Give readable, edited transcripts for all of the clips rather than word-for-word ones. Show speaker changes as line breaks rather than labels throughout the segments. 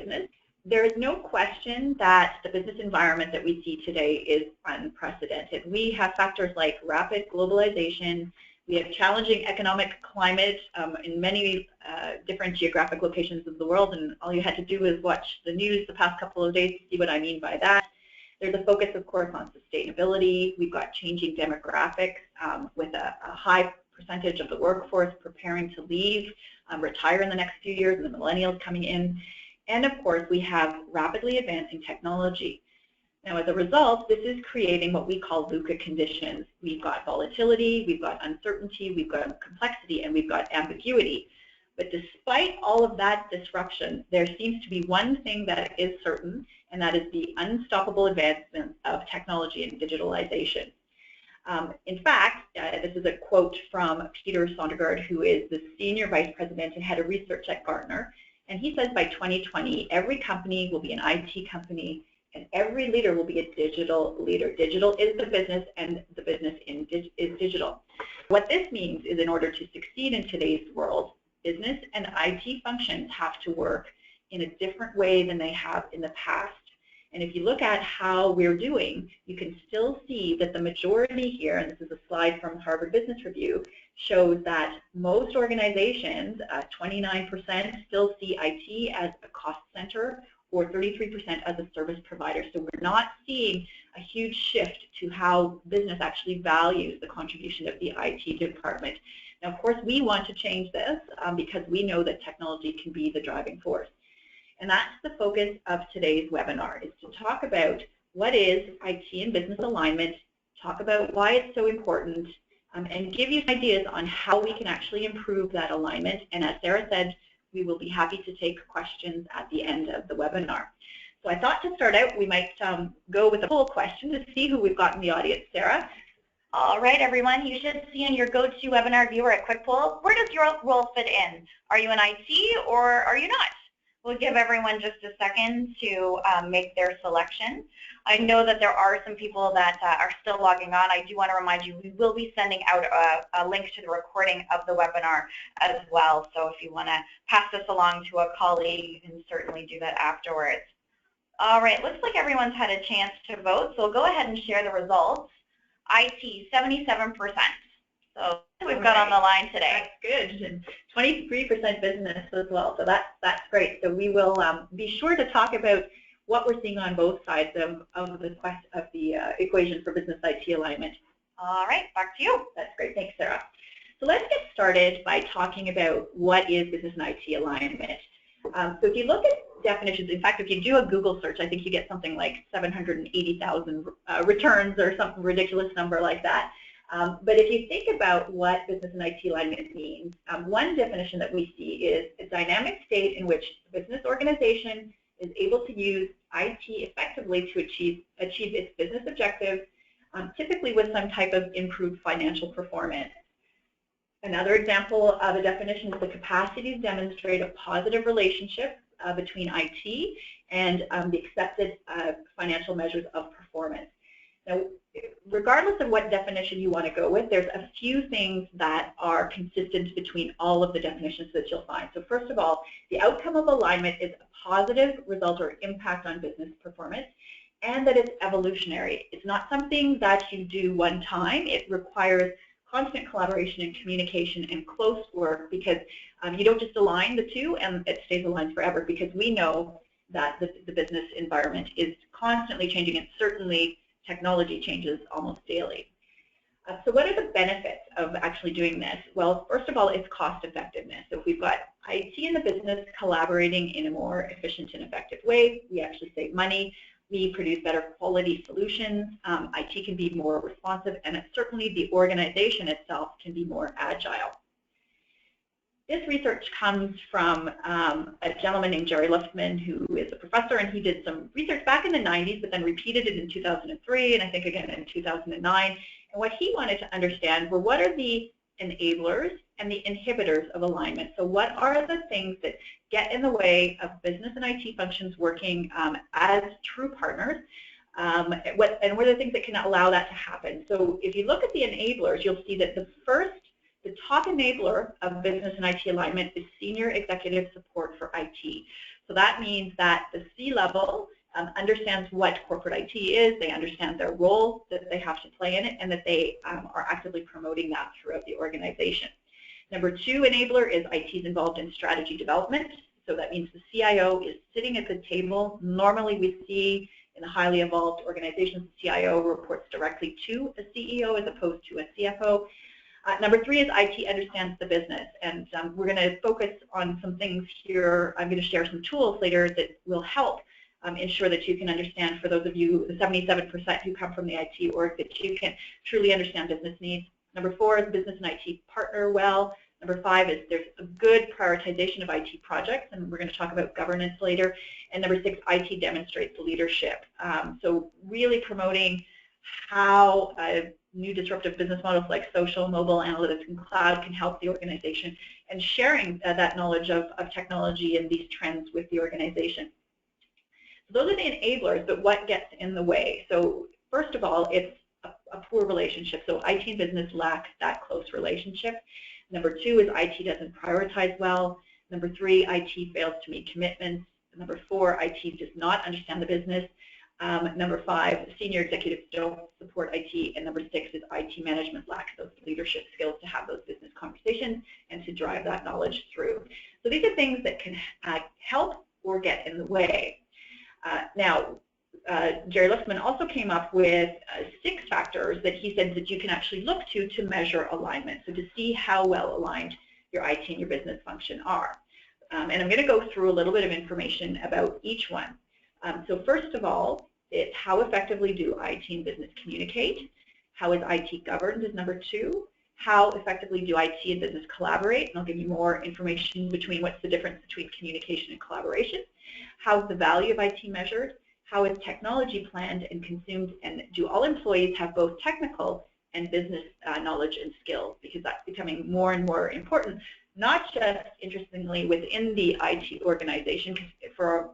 business. There is no question that the business environment that we see today is unprecedented. We have factors like rapid globalization. We have challenging economic climate in many different geographic locations of the world, and all you had to do is watch the news the past couple of days to see what I mean by that. There's a focus, of course, on sustainability. We've got changing demographics with a high percentage of the workforce preparing to leave, retire in the next few years, and the millennials coming in. And of course, we have rapidly advancing technology. Now, as a result, this is creating what we call VUCA conditions. We've got volatility, we've got uncertainty, we've got complexity, and we've got ambiguity. But despite all of that disruption, there seems to be one thing that is certain, and that is the unstoppable advancement of technology and digitalization. In fact, this is a quote from Peter Sondergaard, who is the Senior Vice President and Head of Research at Gartner. And he says by 2020, every company will be an IT company, and every leader will be a digital leader. Digital is the business, and the business is digital. What this means is in order to succeed in today's world, business and IT functions have to work in a different way than they have in the past. And if you look at how we're doing, you can still see that the majority here, and this is a slide from Harvard Business Review, shows that most organizations, 29%, still see IT as a cost center, or 33% as a service provider. So we're not seeing a huge shift to how business actually values the contribution of the IT department. Now, of course, we want to change this because we know that technology can be the driving force. And that's the focus of today's webinar, is to talk about what is IT and business alignment, talk about why it's so important, and give you ideas on how we can actually improve that alignment. And as Sarah said, we will be happy to take questions at the end of the webinar. So I thought to start out, we might go with a poll question to see who we've got in the audience. Sarah?
All right, everyone, you should see in your GoToWebinar viewer a quick poll. Where does your role fit in? Are you in IT or are you not? We'll give everyone just a second to make their selection. I know that there are some people that are still logging on. I do want to remind you, we will be sending out a link to the recording of the webinar as well. So if you want to pass this along to a colleague, you can certainly do that afterwards. All right, looks like everyone's had a chance to vote, so we'll go ahead and share the results. IT, 77%. So we've got on the line today.
That's good. And 23% business as well. So that's great. So we will be sure to talk about what we're seeing on both sides of the equation for business IT alignment.
All right, back to you.
That's great. Thanks, Sarah. So let's get started by talking about what is business and IT alignment. So if you look at definitions, in fact, if you do a Google search, I think you get something like 780,000 returns or some ridiculous number like that. But if you think about what business and IT alignment means, one definition that we see is a dynamic state in which the business organization is able to use IT effectively to achieve its business objectives, typically with some type of improved financial performance. Another example of a definition is the capacity to demonstrate a positive relationship between IT and the accepted financial measures of performance. Now, regardless of what definition you want to go with, there's a few things that are consistent between all of the definitions that you'll find. So first of all, the outcome of alignment is a positive result or impact on business performance, and that it's evolutionary. It's not something that you do one time. It requires constant collaboration and communication and close work, because you don't just align the two and it stays aligned forever, because we know that the business environment is constantly changing, and certainly technology changes almost daily. So what are the benefits of actually doing this? Well, first of all, it's cost effectiveness. So if we've got IT and the business collaborating in a more efficient and effective way, we actually save money. We produce better quality solutions. IT can be more responsive, and certainly the organization itself can be more agile. This research comes from a gentleman named Jerry Luftman, who is a professor, and he did some research back in the 90s, but then repeated it in 2003, and I think again in 2009. And what he wanted to understand were, what are the enablers and the inhibitors of alignment? So what are the things that get in the way of business and IT functions working as true partners? And what are the things that can allow that to happen? So if you look at the enablers, you'll see that the top enabler of business and IT alignment is senior executive support for IT. So that means that the C-level understands what corporate IT is, they understand their role that they have to play in it, and that they are actively promoting that throughout the organization. Number 2 enabler is IT is involved in strategy development. So that means the CIO is sitting at the table. Normally we see in the highly evolved organizations, the CIO reports directly to a CEO as opposed to a CFO. Number 3 is IT understands the business, and we're going to focus on some things here. I'm going to share some tools later that will help ensure that you can understand, for those of you, the 77% who come from the IT org, that you can truly understand business needs. Number 4 is business and IT partner well. Number 5 is there's a good prioritization of IT projects, and we're going to talk about governance later. And number 6, IT demonstrates leadership. So really promoting how new disruptive business models like social, mobile, analytics, and cloud can help the organization, and sharing that knowledge of technology and these trends with the organization. So those are the enablers, but what gets in the way? So first of all, it's a poor relationship. So IT and business lack that close relationship. Number 2 is IT doesn't prioritize well. Number 3, IT fails to meet commitments. Number 4, IT does not understand the business. Number 5, senior executives don't support IT. And number 6 is IT management lacks those leadership skills to have those business conversations and to drive that knowledge through. So these are things that can help or get in the way. Now, Jerry Luxman also came up with 6 factors that he said that you can actually look to measure alignment, so to see how well aligned your IT and your business function are. And I'm going to go through a little bit of information about each one. So first of all, it's how effectively do IT and business communicate? How is IT governed is number 2. How effectively do IT and business collaborate? And I'll give you more information between what's the difference between communication and collaboration. How is the value of IT measured? How is technology planned and consumed? And do all employees have both technical and business knowledge and skills? Because that's becoming more and more important, not just, interestingly, within the IT organization. Because for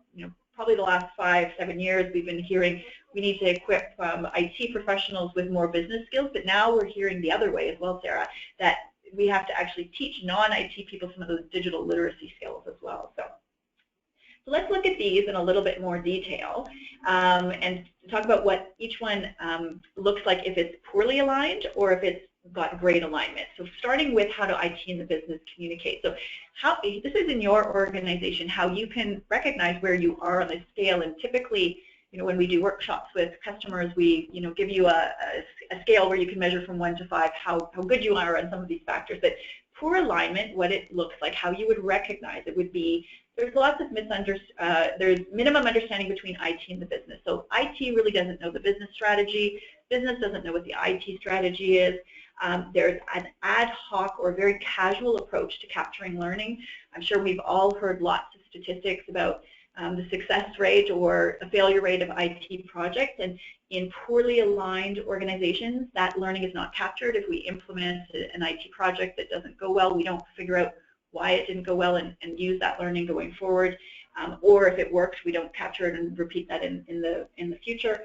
probably the last 5-7 years, we've been hearing we need to equip IT professionals with more business skills, but now we're hearing the other way as well, Sarah, that we have to actually teach non-IT people some of those digital literacy skills as well. So let's look at these in a little bit more detail and talk about what each one looks like if it's poorly aligned or if it's got great alignment. So starting with how do IT and the business communicate. So this is in your organization, how you can recognize where you are on the scale. And typically, when we do workshops with customers, we give you a scale where you can measure from 1 to 5 how good you are on some of these factors. But poor alignment, what it looks like, how you would recognize it would be, there's lots of there's minimum understanding between IT and the business. So IT really doesn't know the business strategy. Business doesn't know what the IT strategy is. There's an ad hoc or very casual approach to capturing learning. I'm sure we've all heard lots of statistics about the success rate or a failure rate of IT projects, and in poorly aligned organizations, that learning is not captured. If we implement an IT project that doesn't go well, we don't figure out why it didn't go well and use that learning going forward. Or if it works, we don't capture it and repeat that in the future.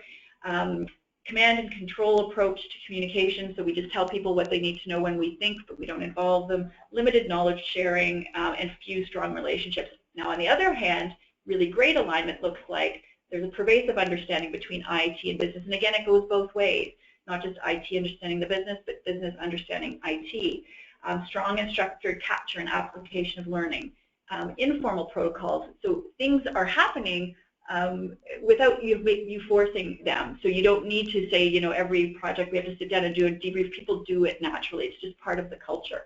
Command and control approach to communication, so we just tell people what they need to know when we think, but we don't involve them. Limited knowledge sharing, and few strong relationships. Now, on the other hand, really great alignment looks like there's a pervasive understanding between IT and business, and again, it goes both ways, not just IT understanding the business, but business understanding IT. Strong and structured capture and application of learning. Informal protocols, so things are happening without you forcing them. So you don't need to say, every project we have to sit down and do a debrief. People do it naturally. It's just part of the culture.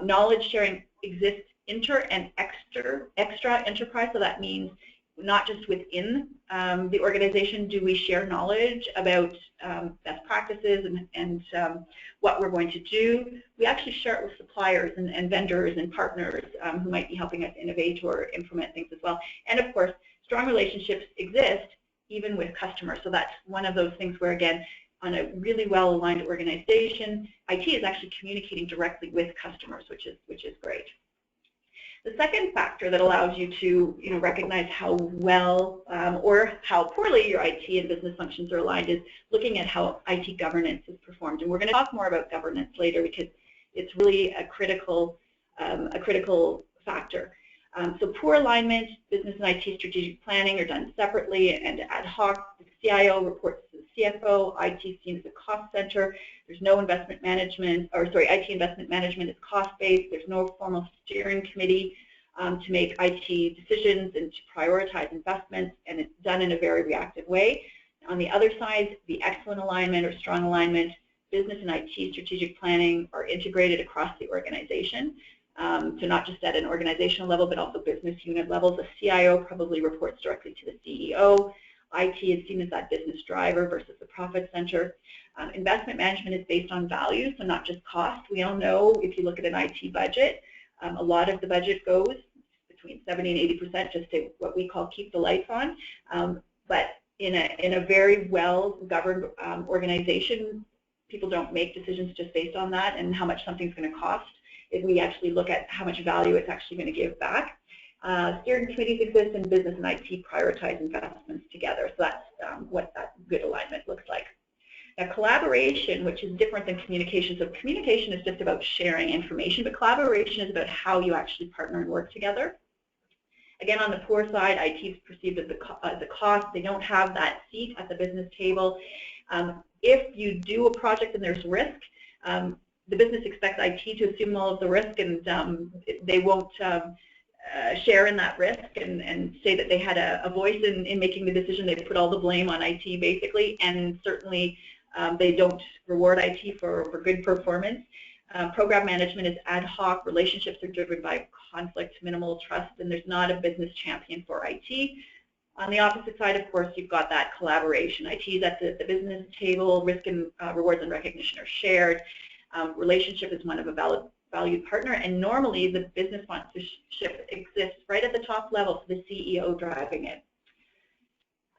Knowledge sharing exists inter and extra enterprise, so that means not just within the organization do we share knowledge about best practices and what we're going to do. We actually share it with suppliers and vendors and partners who might be helping us innovate or implement things as well. And of course, strong relationships exist even with customers. So that's one of those things where, again, on a really well-aligned organization, IT is actually communicating directly with customers, which is great. The second factor that allows you to recognize how well or how poorly your IT and business functions are aligned is looking at how IT governance is performed. And we're going to talk more about governance later because it's really a critical factor. So poor alignment, business and IT strategic planning are done separately and ad hoc. The CIO reports to the CFO. IT is seen as a cost center. There's no investment management, or sorry, IT investment management is cost-based. There's no formal steering committee to make IT decisions and to prioritize investments, and it's done in a very reactive way. On the other side, the excellent alignment or strong alignment, business and IT strategic planning are integrated across the organization. So not just at an organizational level, but also business unit levels. The CIO probably reports directly to the CEO. IT is seen as that business driver versus the profit center. Investment management is based on value, so not just cost. We all know if you look at an IT budget, a lot of the budget goes between 70 and 80% just to what we call keep the lights on. But in a very well-governed organization, people don't make decisions just based on that and how much something's going to cost. If we actually look at how much value it's actually going to give back. Steering committees exist and business and IT prioritize investments together. So that's what that good alignment looks like. Now collaboration, which is different than communication. So communication is just about sharing information, but collaboration is about how you actually partner and work together. Again, on the poor side, IT is perceived as the cost. They don't have that seat at the business table. If you do a project and there's risk, the business expects IT to assume all of the risk, and they won't share in that risk and say that they had a voice in making the decision. They put all the blame on IT basically, and certainly they don't reward IT for good performance. Program management is ad hoc. Relationships are driven by conflict, minimal trust, and there's not a business champion for IT. On the opposite side, of course, you've got that collaboration. IT is at the business table. Risk and rewards and recognition are shared. Relationship is one of a valued partner, and normally the business sponsorship exists right at the top level, so the CEO driving it.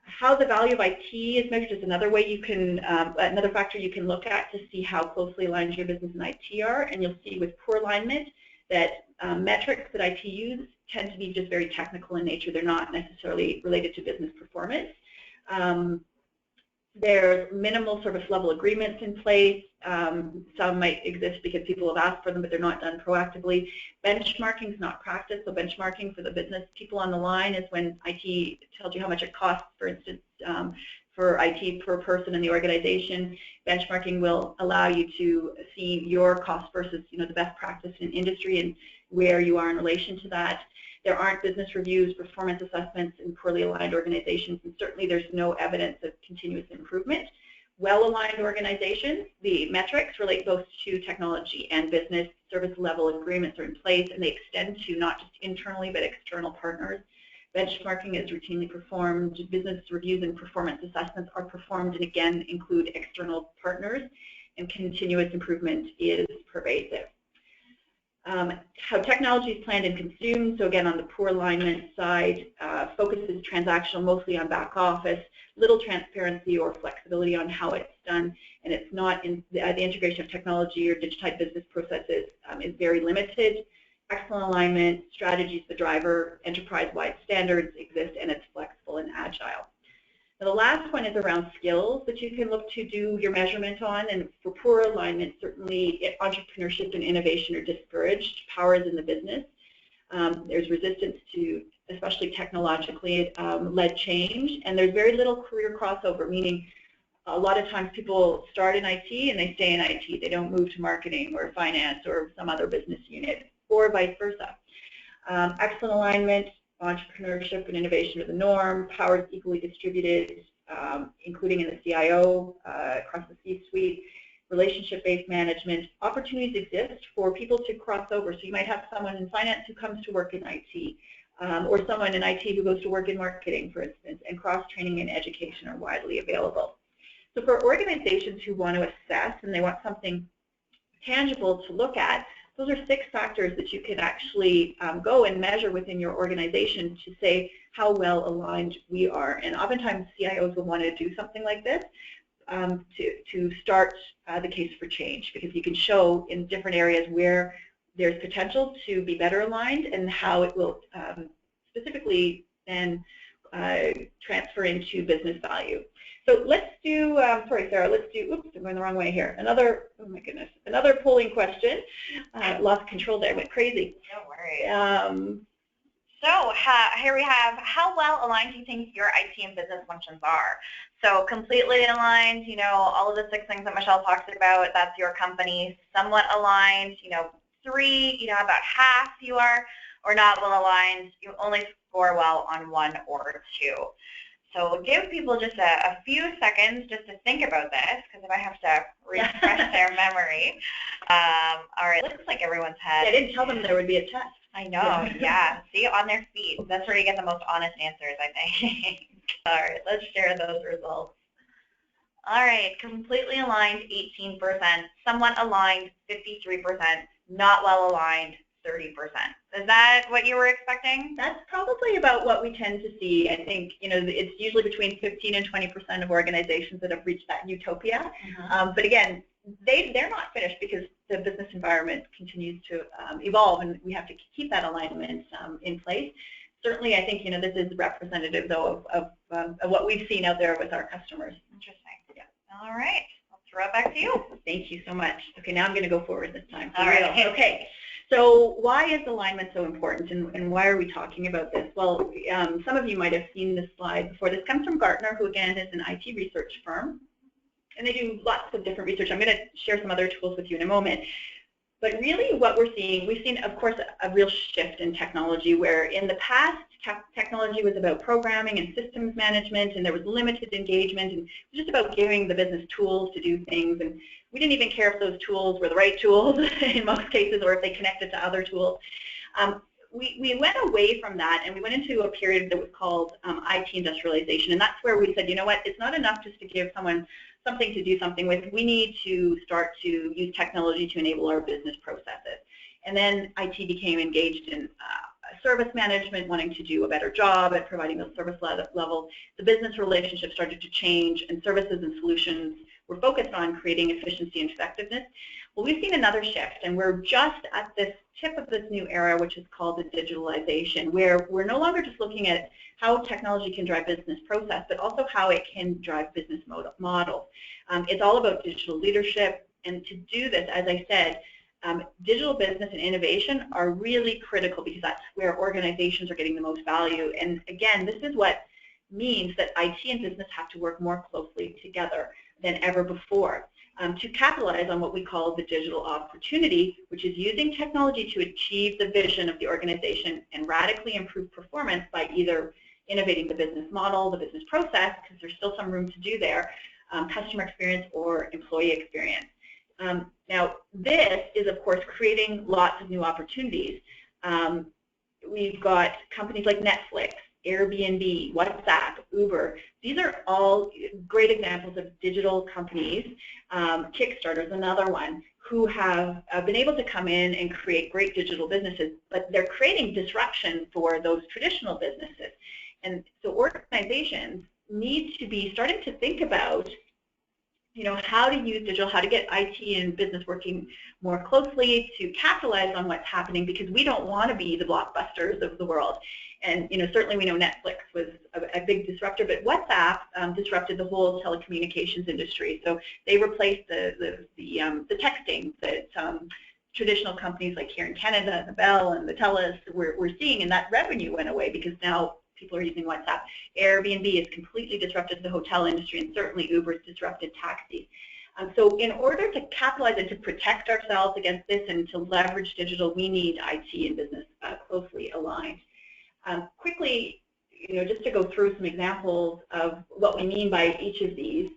How the value of IT is measured is another way you can, another factor you can look at to see how closely aligned your business and IT are, and you'll see with poor alignment that metrics that IT use tend to be just very technical in nature. They're not necessarily related to business performance. There's minimal service level agreements in place. Some might exist because people have asked for them, but they're not done proactively. Benchmarking is not practiced, so benchmarking for the business people on the line is when IT tells you how much it costs, for instance, for IT per person in the organization. Benchmarking will allow you to see your cost versus the best practice in industry and where you are in relation to that. There aren't business reviews, performance assessments in poorly aligned organizations, and certainly there's no evidence of continuous improvement. Well-aligned organizations, the metrics relate both to technology and business. Service level agreements are in place, and they extend to not just internally but external partners. Benchmarking is routinely performed. Business reviews and performance assessments are performed and again include external partners, and continuous improvement is pervasive. How technology is planned and consumed. So again, on the poor alignment side, focus is transactional, mostly on back office, little transparency or flexibility on how it's done, and it's not in the integration of technology or digitized business processes is very limited. Excellent alignment, strategy is the driver, enterprise-wide standards exist, and it's flexible and agile. Now, the last one is around skills that you can look to do your measurement on, and for poor alignment, certainly entrepreneurship and innovation are discouraged. Power is in the business. There's resistance to, especially technologically led change, and there's very little career crossover, meaning a lot of times people start in IT and they stay in IT. They don't move to marketing or finance or some other business unit, or vice versa. Excellent alignment, entrepreneurship and innovation are the norm. Power is equally distributed, including in the CIO, across the C-suite. Relationship-based management. Opportunities exist for people to cross over. So you might have someone in finance who comes to work in IT, or someone in IT who goes to work in marketing, for instance, and cross-training and education are widely available. So for organizations who want to assess and they want something tangible to look at, those are 6 factors that you can actually go and measure within your organization to say how well aligned we are. And oftentimes CIOs will want to do something like this to start the case for change, because you can show in different areas where there's potential to be better aligned and how it will specifically then transfer into business value. So let's do, sorry Sarah, let's do, oops, I'm going the wrong way here. Another, oh my goodness, another polling question. Lost control there, went crazy.
Don't worry. So here we have, how well aligned do you think your IT and business functions are? So completely aligned, all of the 6 things that Michelle talked about, that's your company. Somewhat aligned, 3, about half you are, or not well aligned, you only score well on 1 or 2. So we'll give people just a few seconds just to think about this, because if I have to refresh their memory. All right, looks like everyone's had.
I didn't tell them there would be a test.
I know, yeah. See, on their feet. That's where you get the most honest answers, I think. All right, let's share those results. All right, completely aligned, 18%. Somewhat aligned, 53%. Not well aligned, 30%. Is that what you were expecting?
That's probably about what we tend to see. I think, it's usually between 15 and 20% of organizations that have reached that utopia. But again, they're not finished because the business environment continues to evolve, and we have to keep that alignment in place. Certainly, I think, this is representative, though, of what we've seen out there with our customers.
Interesting. Yeah. All right. I'll throw it back to you.
Thank you so much. Okay, now I'm going to go forward this time.
All right.
Okay. So why is alignment so important, and why are we talking about this? Well, some of you might have seen this slide before. This comes from Gartner, who again is an IT research firm, and they do lots of different research. I'm going to share some other tools with you in a moment. But really what we've seen, of course, a real shift in technology, where in the past, technology was about programming and systems management, and there was limited engagement, and it was just about giving the business tools to do things, and we didn't even care if those tools were the right tools in most cases, or if they connected to other tools. We went away from that, and we went into a period that was called IT industrialization, and that's where we said, you know what, it's not enough just to give someone something to do something with. We need to start to use technology to enable our business processes. And then IT became engaged in service management, wanting to do a better job at providing those service levels. The business relationship started to change, and services and solutions were focused on creating efficiency and effectiveness. Well, we've seen another shift, and we're just at this tip of this new era, which is called the digitalization, where we're no longer just looking at how technology can drive business process, but also how it can drive business models. It's all about digital leadership, and to do this, as I said, digital business and innovation are really critical, because that's where organizations are getting the most value. And again, this is what means that IT and business have to work more closely together than ever before to capitalize on what we call the digital opportunity, which is using technology to achieve the vision of the organization and radically improve performance by either innovating the business model, the business process, because there's still some room to do there, customer experience, or employee experience. Now, this is, of course, creating lots of new opportunities. We've got companies like Netflix, Airbnb, WhatsApp, Uber. These are all great examples of digital companies. Kickstarter is another one, who have been able to come in and create great digital businesses, but they're creating disruption for those traditional businesses. And so organizations need to be starting to think about, how to use digital, how to get IT and business working more closely to capitalize on what's happening, because we don't want to be the blockbusters of the world. And certainly we know Netflix was a big disruptor, but WhatsApp disrupted the whole telecommunications industry. So they replaced the texting that traditional companies like here in Canada, the Bell and the TELUS were seeing, and that revenue went away because now people are using WhatsApp. Airbnb has completely disrupted the hotel industry, and certainly Uber's disrupted taxis. So in order to capitalize and to protect ourselves against this and to leverage digital, we need IT and business closely aligned. Quickly, just to go through some examples of what we mean by each of these,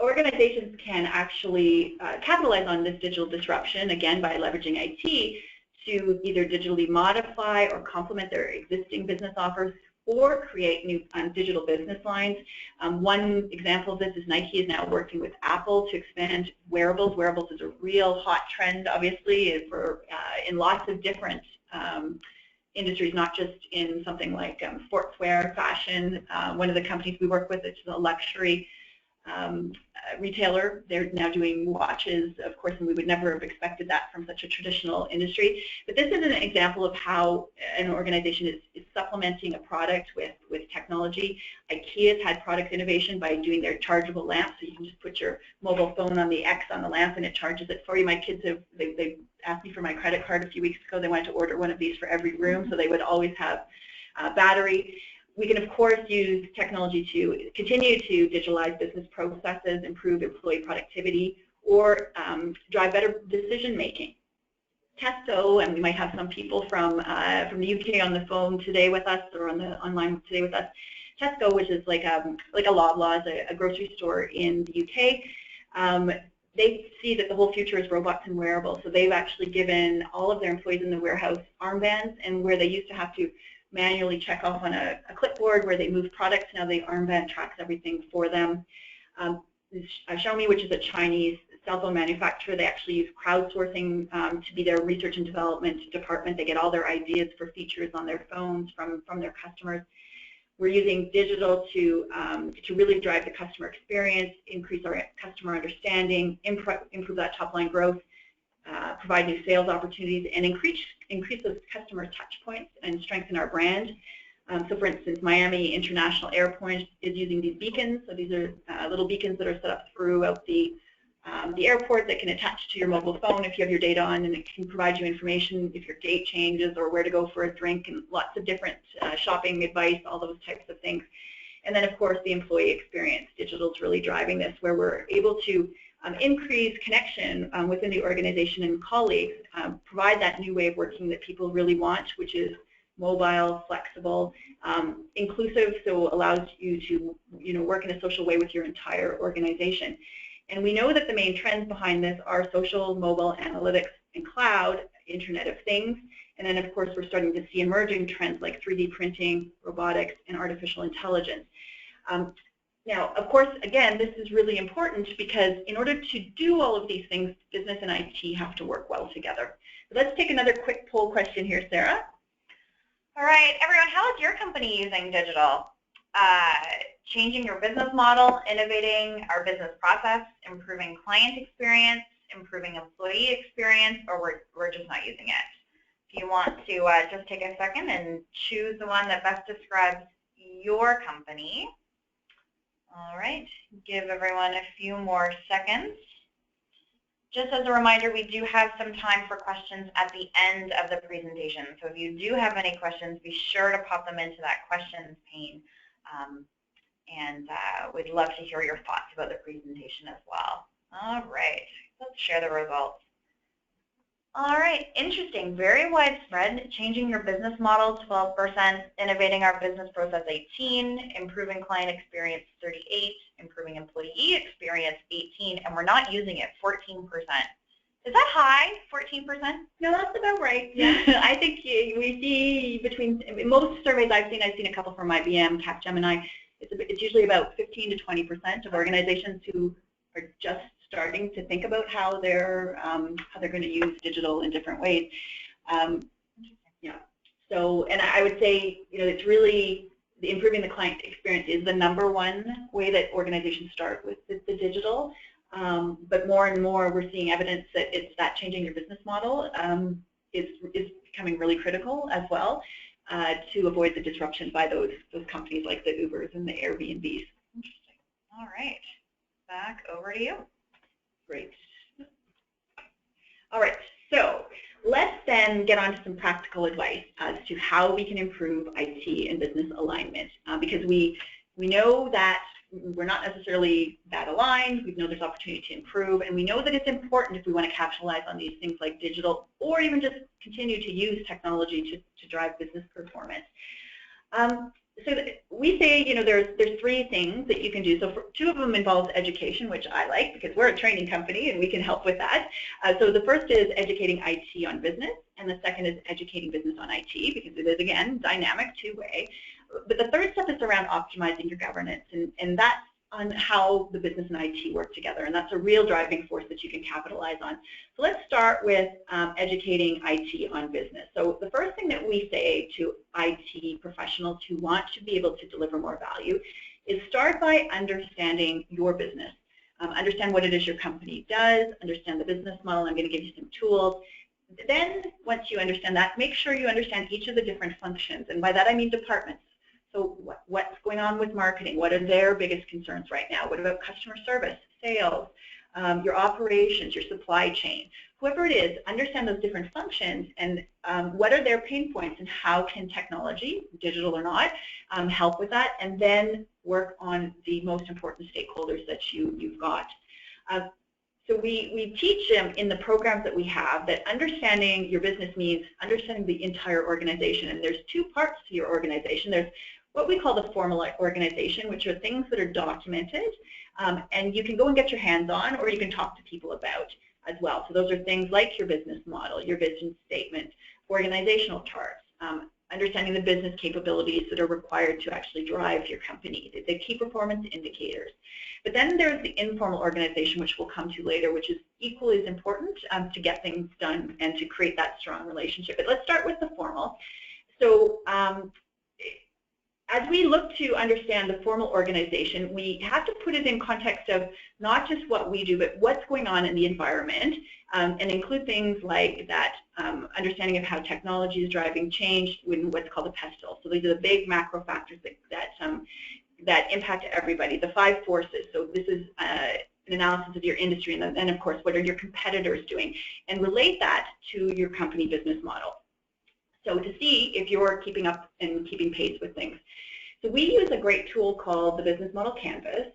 organizations can actually capitalize on this digital disruption, again, by leveraging IT to either digitally modify or complement their existing business offers, or create new digital business lines. One example of this is Nike is now working with Apple to expand wearables. Wearables is a real hot trend, obviously, in lots of different industries, not just in something like sportswear, fashion. One of the companies we work with, which is a luxury retailer, they're now doing watches, of course, and we would never have expected that from such a traditional industry. But this is an example of how an organization is supplementing a product with technology. IKEA's had product innovation by doing their chargeable lamps, so you can just put your mobile phone on the X on the lamp and it charges it for you. My kids have asked me for my credit card a few weeks ago. They wanted to order one of these for every room, so they would always have battery. We can, of course, use technology to continue to digitalize business processes, improve employee productivity, or drive better decision-making. Tesco, and we might have some people from the UK on the phone today with us, or on the online today with us. Tesco, which is like a Loblaws, a grocery store in the UK, they see that the whole future is robots and wearables. So they've actually given all of their employees in the warehouse armbands, and where they used to have to manually check off on a clipboard where they move products, now the armband tracks everything for them. Xiaomi, which is a Chinese cell phone manufacturer, they actually use crowdsourcing to be their research and development department. They get all their ideas for features on their phones from their customers. We're using digital to really drive the customer experience, increase our customer understanding, improve that top-line growth, provide new sales opportunities, and increase those customer touch points and strengthen our brand. So for instance, Miami International Airport is using these beacons. So these are little beacons that are set up throughout the airport that can attach to your mobile phone if you have your data on, and it can provide you information if your gate changes or where to go for a drink, and lots of different shopping advice, all those types of things. And then, of course, the employee experience. Digital is really driving this, where we're able to increase connection within the organization and colleagues, provide that new way of working that people really want, which is mobile, flexible, inclusive, so allows you to work in a social way with your entire organization. And we know that the main trends behind this are social, mobile, analytics, and cloud, Internet of Things. And then, of course, we're starting to see emerging trends like 3D printing, robotics, and artificial intelligence. Now, of course, again, this is really important because in order to do all of these things, business and IT have to work well together. So let's take another quick poll question here, Sarah.
All right, everyone, how is your company using digital? Changing your business model, innovating our business process, improving client experience, improving employee experience, or we're just not using it? If you want to just take a second and choose the one that best describes your company. All right, give everyone a few more seconds. Just as a reminder, we do have some time for questions at the end of the presentation. So if you do have any questions, be sure to pop them into that questions pane. And we'd love to hear your thoughts about the presentation as well. All right, let's share the results. All right, interesting, very widespread. Changing your business model, 12%, innovating our business process, 18%, improving client experience, 38%, improving employee experience, 18%, and we're not using it, 14%. Is that high, 14%?
No, that's about right. Yeah. I think we see between, most surveys I've seen a couple from IBM, Capgemini, it's usually about 15 to 20% of organizations who are just starting to think about how they're going to use digital in different ways. Yeah. So, and I would say, it's really improving the client experience is the number1 way that organizations start with the digital. But more and more, we're seeing evidence that it's that changing your business model is becoming really critical as well to avoid the disruption by those companies like the Ubers and the Airbnbs.
Interesting. All right, back over to you.
Great. All right, so let's then get on to some practical advice as to how we can improve IT and business alignment, because we know that we're not necessarily that aligned. We know there's opportunity to improve, and we know that it's important if we want to capitalize on these things like digital, or even just continue to use technology to drive business performance. So we say, there's 3 things that you can do. So 2 of them involves education, which I like because we're a training company and we can help with that. So the first is educating IT on business, and the second is educating business on IT, because it is, again, dynamic, 2-way. But the third step is around optimizing your governance, and that's on how the business and IT work together, and that's a real driving force that you can capitalize on. So let's start with educating IT on business. So the first thing that we say to IT professionals who want to be able to deliver more value is start by understanding your business. Understand what it is your company does, understand the business model. I'm going to give you some tools. Then, once you understand that, make sure you understand each of the different functions, and by that I mean departments. So what's going on with marketing? What are their biggest concerns right now? What about customer service, sales, your operations, your supply chain, whoever it is, understand those different functions and what are their pain points and how can technology, digital or not, help with that, and then work on the most important stakeholders that you've got. So we teach them in the programs that we have that understanding your business means understanding the entire organization, and there's two parts to your organization. There's what we call the formal organization, which are things that are documented, and you can go and get your hands on, or you can talk to people about as well. So those are things like your business model, your vision statement, organizational charts, understanding the business capabilities that are required to actually drive your company, the key performance indicators. But then there's the informal organization, which we'll come to later, which is equally as important to get things done and to create that strong relationship. But let's start with the formal. So as we look to understand the formal organization, we have to put it in context of not just what we do, but what's going on in the environment, and include things like that understanding of how technology is driving change in what's called a Pestle. So these are the big macro factors that impact everybody, the 5 forces. So this is an analysis of your industry, and then of course, what are your competitors doing, and relate that to your company business model. So to see if you're keeping up and keeping pace with things. So we use a great tool called the Business Model Canvas,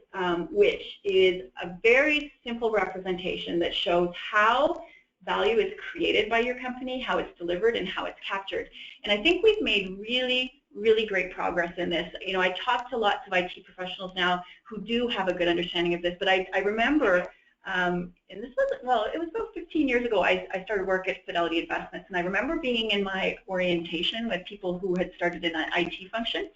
which is a very simple representation that shows how value is created by your company, how it's delivered, and how it's captured. And I think we've made really great progress in this. You know, I talk to lots of IT professionals now who do have a good understanding of this, but I remember, and this was, well, it was about 15 years ago, I started work at Fidelity Investments, and I remember being in my orientation with people who had started in an IT function.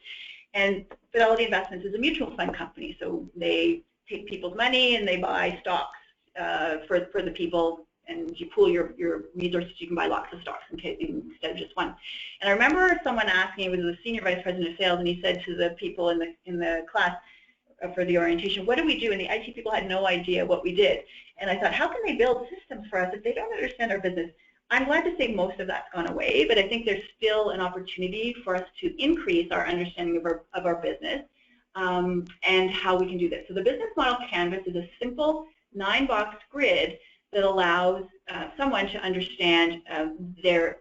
And Fidelity Investments is a mutual fund company, so they take people's money and they buy stocks for the people, and you pool your resources. You can buy lots of stocks instead of just one. And I remember someone asking, it was the senior vice president of sales, and he said to the people in the class for the orientation, what do we do? And the IT people had no idea what we did. And I thought, how can they build systems for us if they don't understand our business? I'm glad to say most of that's gone away, but I think there's still an opportunity for us to increase our understanding of our business and how we can do this. So the Business Model Canvas is a simple 9-box grid that allows someone to understand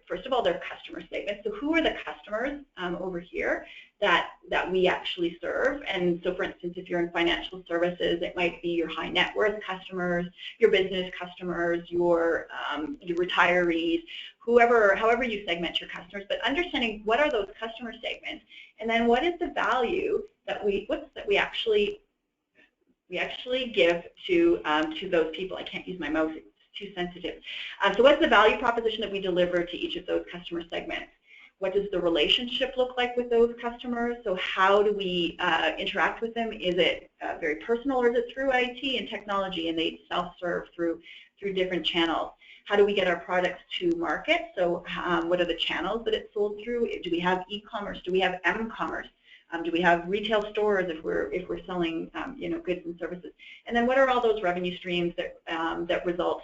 first of all, their customer segments. So who are the customers over here that we actually serve? And so for instance, if you're in financial services, it might be your high net worth customers, your business customers, your retirees, however you segment your customers, but understanding what are those customer segments, and then what is the value that we actually give to those people. I can't use my mouse, it's too sensitive. So what's the value proposition that we deliver to each of those customer segments? What does the relationship look like with those customers? So how do we interact with them? Is it very personal, or is it through IT and technology and they self-serve through different channels? How do we get our products to market? So what are the channels that it's sold through? Do we have e-commerce? Do we have m-commerce? Do we have retail stores if we're selling goods and services? And then what are all those revenue streams that result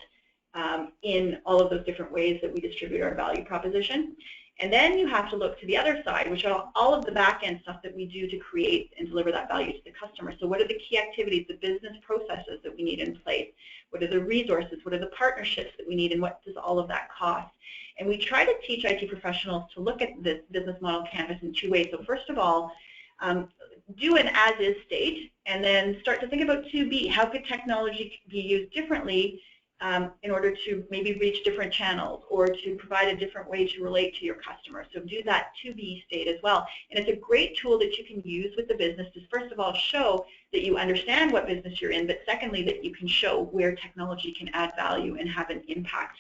in all of those different ways that we distribute our value proposition? And then you have to look to the other side, which are all of the back-end stuff that we do to create and deliver that value to the customer. So what are the key activities, the business processes that we need in place? What are the resources? What are the partnerships that we need? And what does all of that cost? And we try to teach IT professionals to look at this business model canvas in 2 ways. So first of all, do an as-is state, and then start to think about 2B. How could technology be used differently in order to maybe reach different channels or to provide a different way to relate to your customers? So do that 2B state as well. And it's a great tool that you can use with the business to first of all show that you understand what business you're in, but secondly that you can show where technology can add value and have an impact.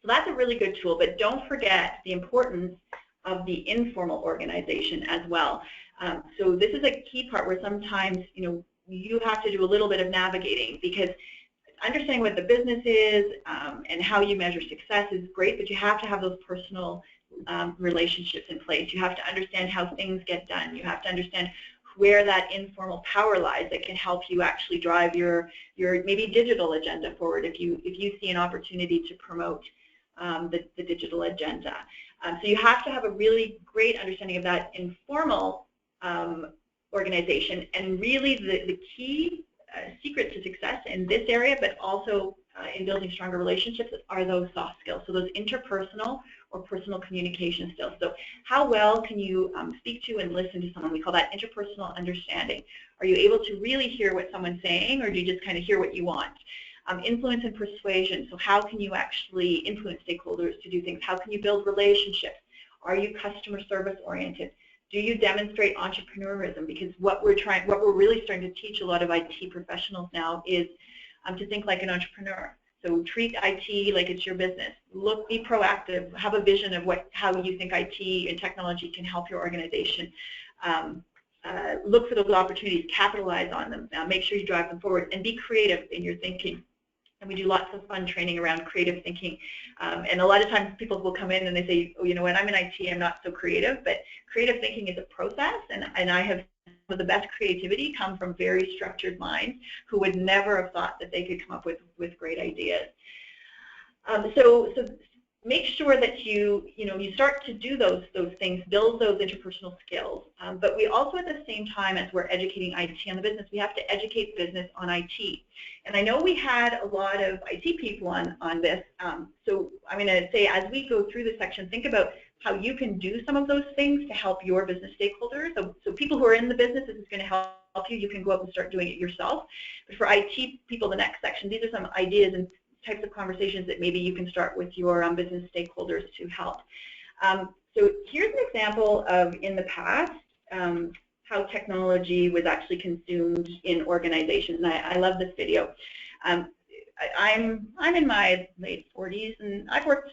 So that's a really good tool, but don't forget the importance of the informal organization as well. So this is a key part where sometimes you have to do a little bit of navigating, because understanding what the business is and how you measure success is great, but you have to have those personal relationships in place. You have to understand how things get done. You have to understand where that informal power lies that can help you actually drive your maybe digital agenda forward if you see an opportunity to promote the digital agenda. So you have to have a really great understanding of that informal organization, and really the key secret to success in this area, but also in building stronger relationships, are those soft skills. So those interpersonal or personal communication skills. So how well can you speak to and listen to someone? We call that interpersonal understanding. Are you able to really hear what someone's saying, or do you just kind of hear what you want? Influence and persuasion. So how can you actually influence stakeholders to do things? How can you build relationships? Are you customer service oriented? Do you demonstrate entrepreneurism? Because what we're really starting to teach a lot of IT professionals now is to think like an entrepreneur. So treat IT like it's your business. Be proactive. Have a vision of how you think IT and technology can help your organization. Look for those opportunities. Capitalize on them. Make sure you drive them forward, and be creative in your thinking. And we do lots of fun training around creative thinking. And a lot of times people will come in and they say, oh, you know what, I'm in IT, I'm not so creative. But creative thinking is a process, and I have some of the best creativity come from very structured minds who would never have thought that they could come up with great ideas. So make sure that you start to do those things, build those interpersonal skills. But we also, at the same time as we're educating IT on the business, we have to educate business on IT. And I know we had a lot of IT people on this. So I'm going to say, as we go through this section, think about how you can do some of those things to help your business stakeholders. So people who are in the business, this is going to help you. You can go out and start doing it yourself. But for IT people, the next section, these are some ideas and types of conversations that maybe you can start with your business stakeholders to help. So here's an example of, in the past, how technology was actually consumed in organizations. And I love this video. I'm in my late 40s, and I've worked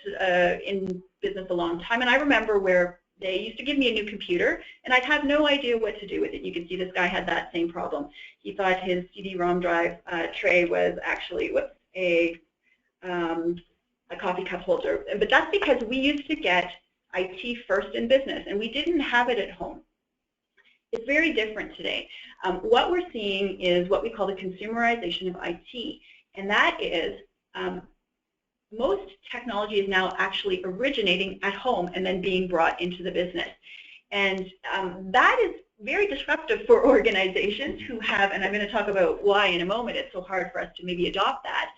in business a long time, and I remember where they used to give me a new computer, and I'd have no idea what to do with it. You can see this guy had that same problem. He thought his CD-ROM drive tray was actually, a coffee cup holder. But that's because we used to get IT first in business, and we didn't have it at home. It's very different today. What we're seeing is what we call the consumerization of IT, and that is most technology is now actually originating at home and then being brought into the business. And that is very disruptive for organizations who have, and I'm going to talk about why in a moment it's so hard for us to maybe adopt that.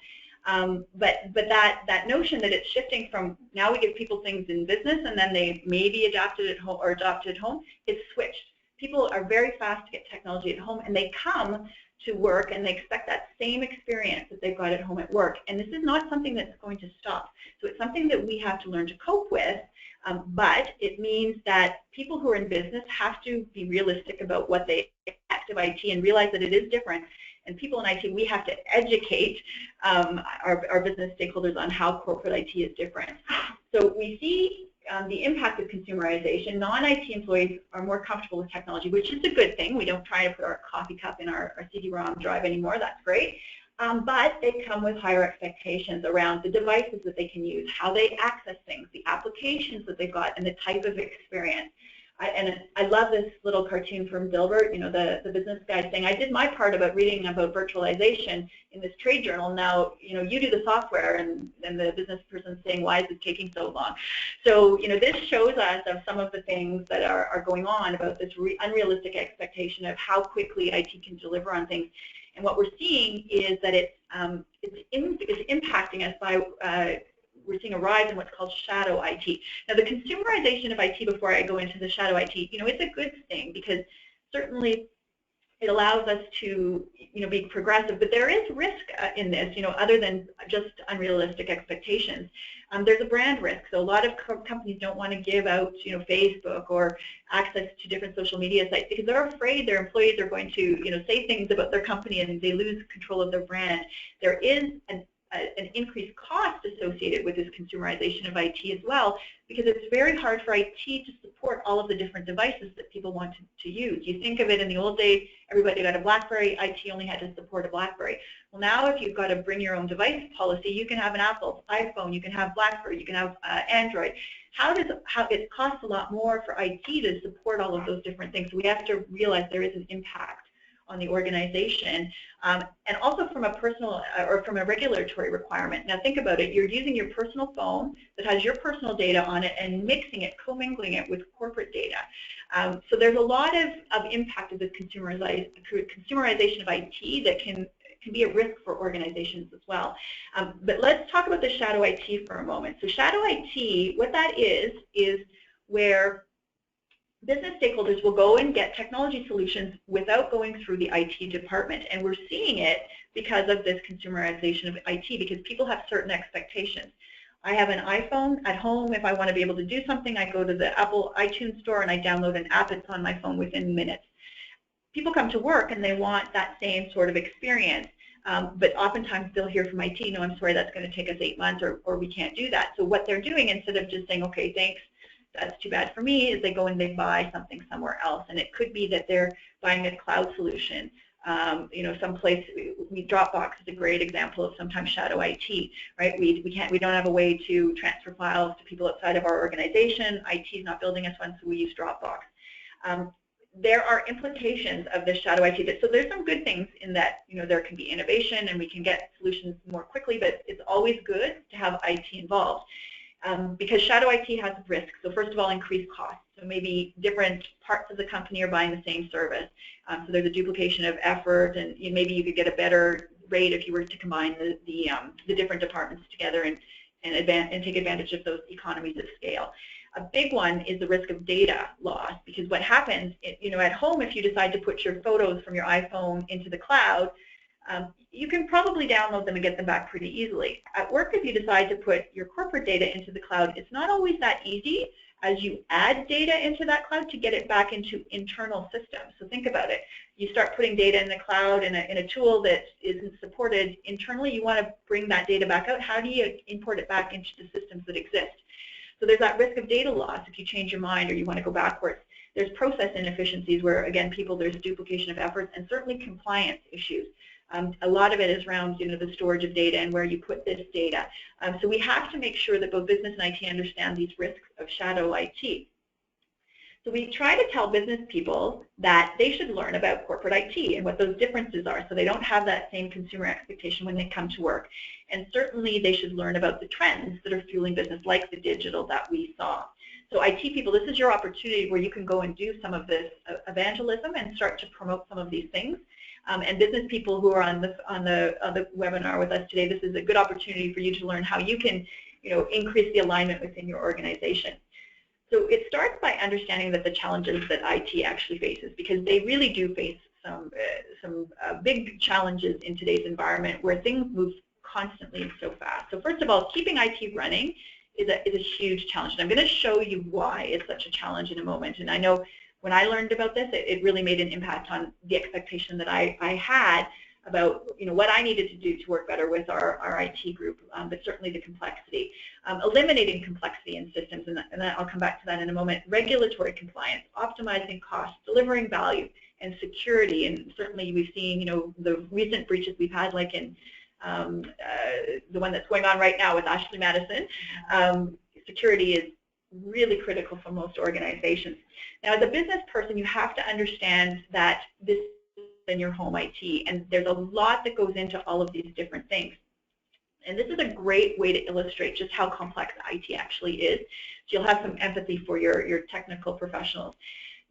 But that notion that it's shifting from, now we give people things in business and then they maybe adapted at home or adopted at home, it's switched. People are very fast to get technology at home, and they come to work and they expect that same experience that they've got at home at work. And this is not something that's going to stop. So it's something that we have to learn to cope with, but it means that people who are in business have to be realistic about what they expect of IT and realize that it is different. And people in IT, we have to educate our business stakeholders on how corporate IT is different. So we see the impact of consumerization. Non-IT employees are more comfortable with technology, which is a good thing. We don't try to put our coffee cup in our CD-ROM drive anymore. That's great. But they come with higher expectations around the devices that they can use, how they access things, the applications that they've got, and the type of experience. And I love this little cartoon from Dilbert, the business guy saying, I did my part about reading about virtualization in this trade journal. Now, you do the software, and the business person saying, why is this taking so long? So, this shows us of some of the things that are going on about this unrealistic expectation of how quickly IT can deliver on things. And what we're seeing is that it's impacting us by we're seeing a rise in what's called shadow IT. Now, the consumerization of IT, before I go into the shadow IT, it's a good thing, because certainly it allows us to, be progressive. But there is risk in this, other than just unrealistic expectations. There's a brand risk. So a lot of companies don't want to give out, Facebook or access to different social media sites, because they're afraid their employees are going to, say things about their company and they lose control of their brand. There is an increased cost associated with this consumerization of IT as well, because it's very hard for IT to support all of the different devices that people want to use. You think of it, in the old days, everybody got a BlackBerry, IT only had to support a BlackBerry. Well, now if you've got a bring your own device policy, you can have an Apple iPhone, you can have BlackBerry, you can have Android. It costs a lot more for IT to support all of those different things. So we have to realize there is an impact on the organization, and also from a personal or from a regulatory requirement. Now think about it, you're using your personal phone that has your personal data on it and mixing it, commingling it with corporate data. So there's a lot of impact of this consumerization of IT that can can be a risk for organizations as well. But let's talk about the shadow IT for a moment. So shadow IT, what that is where business stakeholders will go and get technology solutions without going through the IT department. And we're seeing it because of this consumerization of IT, because people have certain expectations. I have an iPhone at home. If I want to be able to do something, I go to the Apple iTunes store and I download an app. It's on my phone within minutes. People come to work and they want that same sort of experience. But oftentimes they'll hear from IT, no, I'm sorry, that's going to take us 8 months, or we can't do that. So what they're doing, instead of just saying, okay, thanks, that's too bad for me, is they go and they buy something somewhere else. And it could be that they're buying a cloud solution. Someplace, Dropbox is a great example of sometimes shadow IT, right? We don't have a way to transfer files to people outside of our organization. IT is not building us one, so we use Dropbox. There are implications of this shadow IT. So there's some good things in that, there can be innovation and we can get solutions more quickly, but it's always good to have IT involved. Because shadow IT has risks. So first of all, increased costs. So maybe different parts of the company are buying the same service. So there's a duplication of effort, and maybe you could get a better rate if you were to combine the different departments together and take advantage of those economies of scale. A big one is the risk of data loss, because what happens, at home, if you decide to put your photos from your iPhone into the cloud, you can probably download them and get them back pretty easily. At work, if you decide to put your corporate data into the cloud, it's not always that easy as you add data into that cloud to get it back into internal systems. So think about it. You start putting data in the cloud in a tool that isn't supported internally. You want to bring that data back out. How do you import it back into the systems that exist? So there's that risk of data loss if you change your mind or you want to go backwards. There's process inefficiencies where, again, there's duplication of efforts, and certainly compliance issues. A lot of it is around the storage of data and where you put this data. So we have to make sure that both business and IT understand these risks of shadow IT. So we try to tell business people that they should learn about corporate IT and what those differences are, so they don't have that same consumer expectation when they come to work. And certainly they should learn about the trends that are fueling business, like the digital that we saw. So IT people, this is your opportunity where you can go and do some of this evangelism and start to promote some of these things. And business people who are on the webinar with us today, this is a good opportunity for you to learn how you can, increase the alignment within your organization. So it starts by understanding that the challenges that IT actually faces, because they really do face some big challenges in today's environment where things move constantly and so fast. So first of all, keeping IT running is a huge challenge, and I'm going to show you why it's such a challenge in a moment. And I know when I learned about this, it really made an impact on the expectation that I had about what I needed to do to work better with our IT group, but certainly the complexity. Eliminating complexity in systems, and I'll come back to that in a moment. Regulatory compliance, optimizing costs, delivering value, and security. And certainly we've seen the recent breaches we've had, like in the one that's going on right now with Ashley Madison. Security is really critical for most organizations. Now, as a business person, you have to understand that this is in your home IT, and there's a lot that goes into all of these different things. And this is a great way to illustrate just how complex IT actually is. So you'll have some empathy for your technical professionals.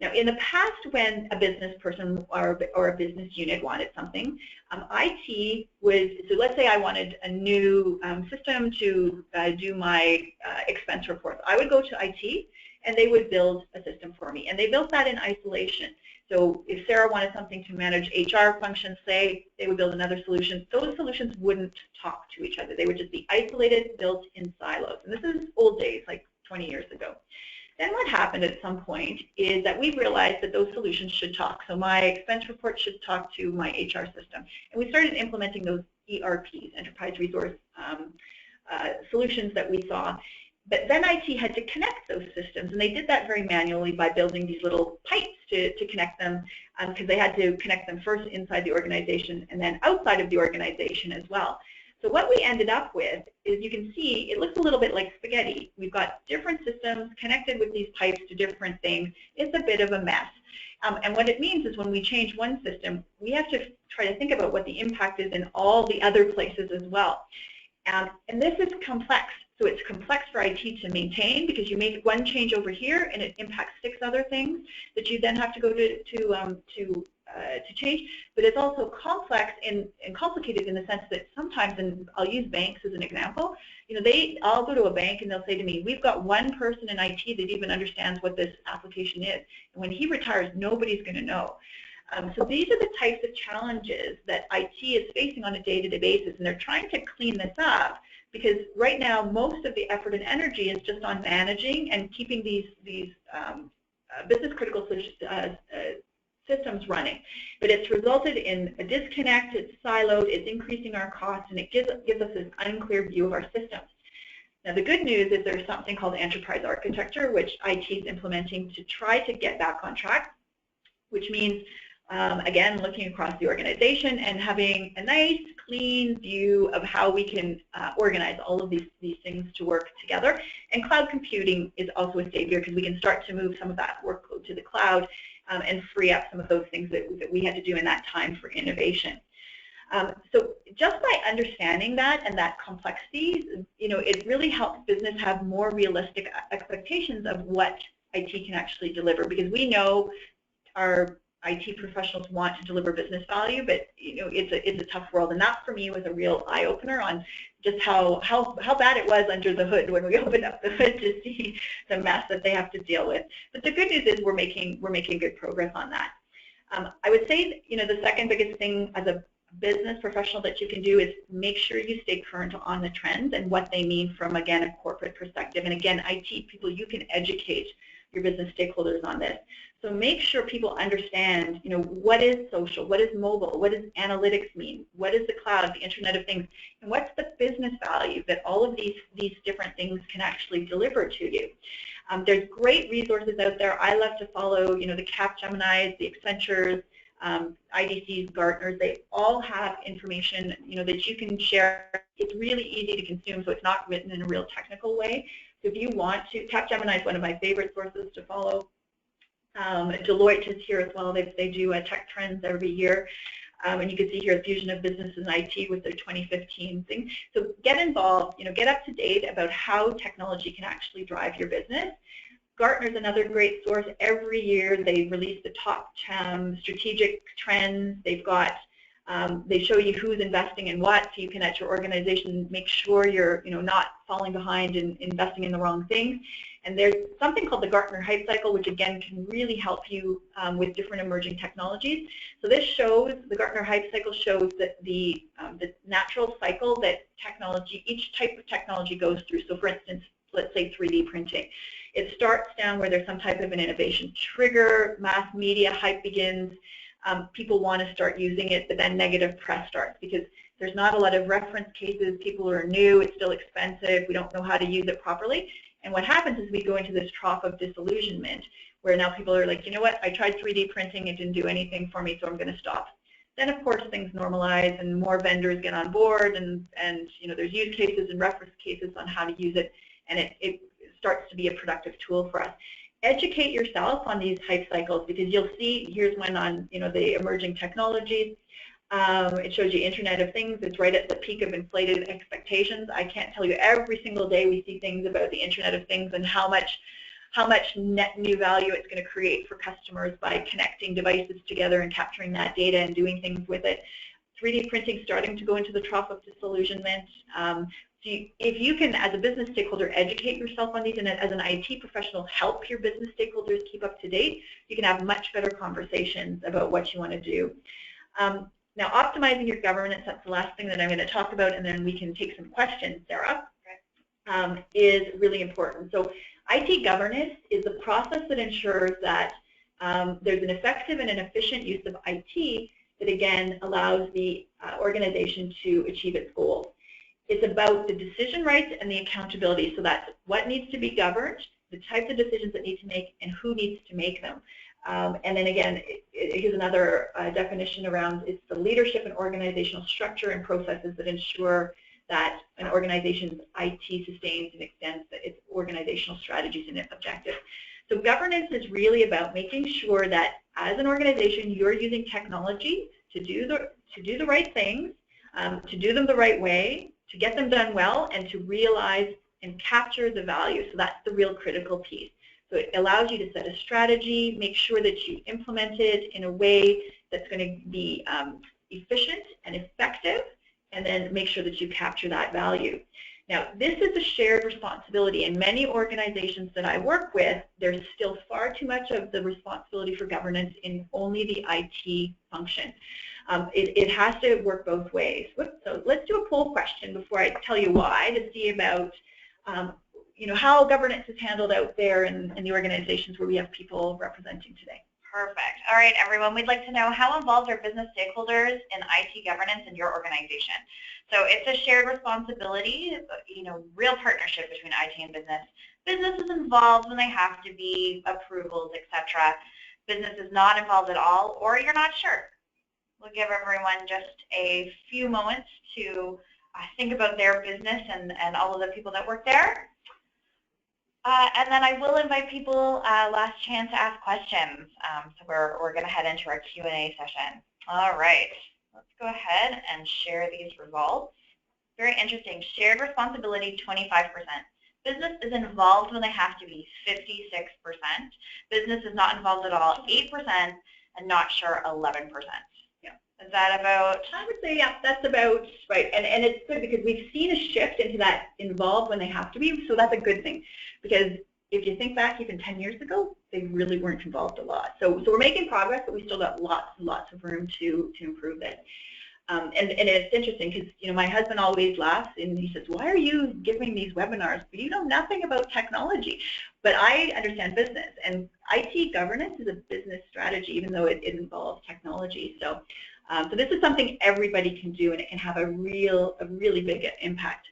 Now, in the past, when a business person or a business unit wanted something, IT was, so let's say I wanted a new system to do my expense reports. I would go to IT, and they would build a system for me. And they built that in isolation. So if Sarah wanted something to manage HR functions, say, they would build another solution. Those solutions wouldn't talk to each other. They would just be isolated, built in silos. And this is old days, like 20 years ago. Then what happened at some point is that we realized that those solutions should talk. So my expense report should talk to my HR system. And we started implementing those ERPs, enterprise resource solutions that we saw. But then IT had to connect those systems, and they did that very manually by building these little pipes to connect them, because they had to connect them first inside the organization and then outside of the organization as well. So what we ended up with is, you can see, it looks a little bit like spaghetti. We've got different systems connected with these pipes to different things. It's a bit of a mess. And what it means is when we change one system, we have to try to think about what the impact is in all the other places as well. And this is complex. So it's complex for IT to maintain because you make one change over here and it impacts 6 other things that you then have to go to change. But it's also complex and complicated in the sense that sometimes, and I'll use banks as an example, I'll go to a bank and they'll say to me, we've got one person in IT that even understands what this application is. And when he retires, nobody's going to know. So these are the types of challenges that IT is facing on a day-to-day basis, and they're trying to clean this up because right now most of the effort and energy is just on managing and keeping these business-critical systems running. But it's resulted in a disconnect, it's siloed, it's increasing our costs, and it gives us this unclear view of our systems. Now the good news is there's something called enterprise architecture, which IT is implementing to try to get back on track, which means again, looking across the organization and having a nice, clean view of how we can organize all of these things to work together. And cloud computing is also a savior because we can start to move some of that workload to the cloud and free up some of those things that we had to do in that time for innovation. So just by understanding that and that complexity, it really helps business have more realistic expectations of what IT can actually deliver, because we know our IT professionals want to deliver business value, but it's a tough world, and that for me was a real eye-opener on just how bad it was under the hood when we opened up the hood to see the mess that they have to deal with. But the good news is we're making good progress on that. I would say the second biggest thing as a business professional that you can do is make sure you stay current on the trends and what they mean from, again, a corporate perspective. And again, IT people, you can educate your business stakeholders on this. So make sure people understand, what is social, what is mobile, what does analytics mean, what is the cloud, the Internet of Things, and what's the business value that all of these different things can actually deliver to you. There's great resources out there. I love to follow, the Capgeminis, the Accentures, IDCs, Gartners. They all have information, that you can share. It's really easy to consume, so it's not written in a real technical way. So if you want to, Capgemini is one of my favorite sources to follow. Deloitte is here as well. They do tech trends every year. And you can see here the fusion of business and IT with their 2015 thing. So get involved, get up to date about how technology can actually drive your business. Gartner is another great source. Every year they release the top strategic trends. They've got, they show you who's investing in what, so you can at your organization make sure you're not falling behind and investing in the wrong things. And there's something called the Gartner Hype Cycle, which again can really help you with different emerging technologies. So this shows, the Gartner Hype Cycle shows that the natural cycle that each type of technology goes through. So for instance, let's say 3D printing. It starts down where there's some type of an innovation trigger, mass media hype begins, people want to start using it, but then negative press starts because there's not a lot of reference cases, people are new, it's still expensive, we don't know how to use it properly. And what happens is we go into this trough of disillusionment where now people are like, you know what, I tried 3D printing, it didn't do anything for me, so I'm going to stop. Then of course things normalize and more vendors get on board and there's use cases and reference cases on how to use it, and it starts to be a productive tool for us. Educate yourself on these hype cycles because you'll see, here's one on the emerging technologies. It shows you Internet of Things. It's right at the peak of inflated expectations. I can't tell you, every single day we see things about the Internet of Things and how much net new value it's going to create for customers by connecting devices together and capturing that data and doing things with it. 3D printing starting to go into the trough of disillusionment. So if you can, as a business stakeholder, educate yourself on these, and as an IT professional, help your business stakeholders keep up to date, you can have much better conversations about what you want to do. Now, optimizing your governance, that's the last thing that I'm going to talk about, and then we can take some questions, Sarah, is really important. So IT governance is the process that ensures that there's an effective and an efficient use of IT that, again, allows the organization to achieve its goals. It's about the decision rights and the accountability. So that's what needs to be governed, the types of decisions that need to make, and who needs to make them. And then again, here's another definition around it's the leadership and organizational structure and processes that ensure that an organization's IT sustains and extends its organizational strategies and its objectives. So governance is really about making sure that as an organization you're using technology to do the right things, to do them the right way, to get them done well, and to realize and capture the value. So that's the real critical piece. So it allows you to set a strategy, make sure that you implement it in a way that's going to be efficient and effective, and then make sure that you capture that value. Now, this is a shared responsibility. In many organizations that I work with, there's still far too much of the responsibility for governance in only the IT function. It has to work both ways. So let's do a poll question before I tell you why, to see about how governance is handled out there in the organizations where we have people representing today.
Perfect. All right, everyone, we'd like to know how involved are business stakeholders in IT governance in your organization? So it's a shared responsibility, real partnership between IT and business. Business is involved when they have to be, approvals, etc. Business is not involved at all, or you're not sure. We'll give everyone just a few moments to think about their business and all of the people that work there. And then I will invite people last chance to ask questions. So we're going to head into our Q&A session. All right, let's go ahead and share these results. Very interesting. Shared responsibility, 25%. Business is involved when they have to be, 56%. Business is not involved at all, 8%, and not sure, 11%. Is that about?
I would say, yeah, that's about right. And it's good because we've seen a shift into that involved when they have to be, so that's a good thing. Because if you think back even 10 years ago, they really weren't involved a lot. So we're making progress, but we still got lots and lots of room to improve it. And it's interesting because my husband always laughs and he says, "Why are you giving these webinars? But you know nothing about technology." But I understand business, and IT governance is a business strategy, even though it involves technology. So this is something everybody can do, and it can have a really big impact.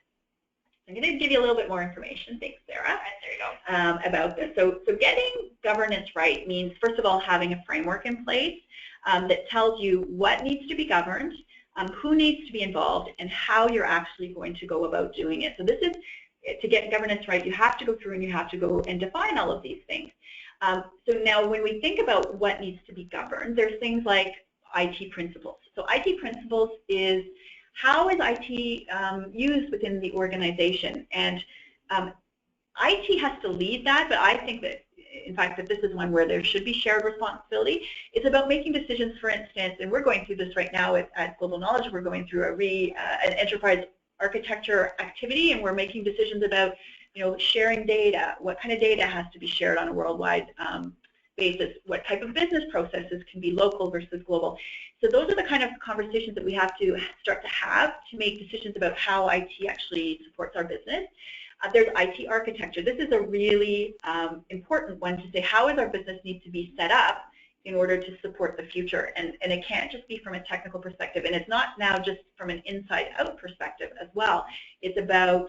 I'm going to give you a little bit more information. Thanks, Sarah.
All right, there you
go. About this. So getting governance right means, first of all, having a framework in place that tells you what needs to be governed, who needs to be involved, and how you're actually going to go about doing it. So this is, to get governance right, you have to go through and you have to go and define all of these things. So now when we think about what needs to be governed, there's things like IT principles. So IT principles is how is IT used within the organization, and IT has to lead that, but I think that, in fact, that this is one where there should be shared responsibility. It's about making decisions, for instance, and we're going through this right now at Global Knowledge. We're going through an enterprise architecture activity, and we're making decisions about sharing data, what kind of data has to be shared on a worldwide basis, what type of business processes can be local versus global. So those are the kind of conversations that we have to start to have to make decisions about how IT actually supports our business. There's IT architecture. This is a really important one to say, how does our business need to be set up in order to support the future? And it can't just be from a technical perspective, and it's not now just from an inside-out perspective as well. It's about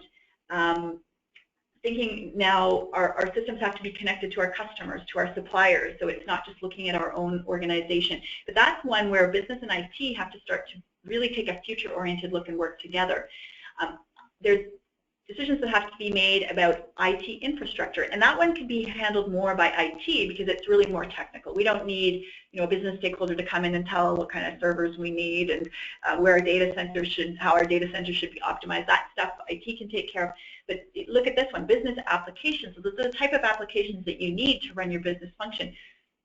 thinking now our systems have to be connected to our customers, to our suppliers, so it's not just looking at our own organization. But that's one where business and IT have to start to really take a future-oriented look and work together. There's decisions that have to be made about IT infrastructure, and that one can be handled more by IT because it's really more technical. We don't need a business stakeholder to come in and tell what kind of servers we need and where our data centers how our data centers should be optimized. That stuff IT can take care of. But look at this one, business applications. So those are the type of applications that you need to run your business function.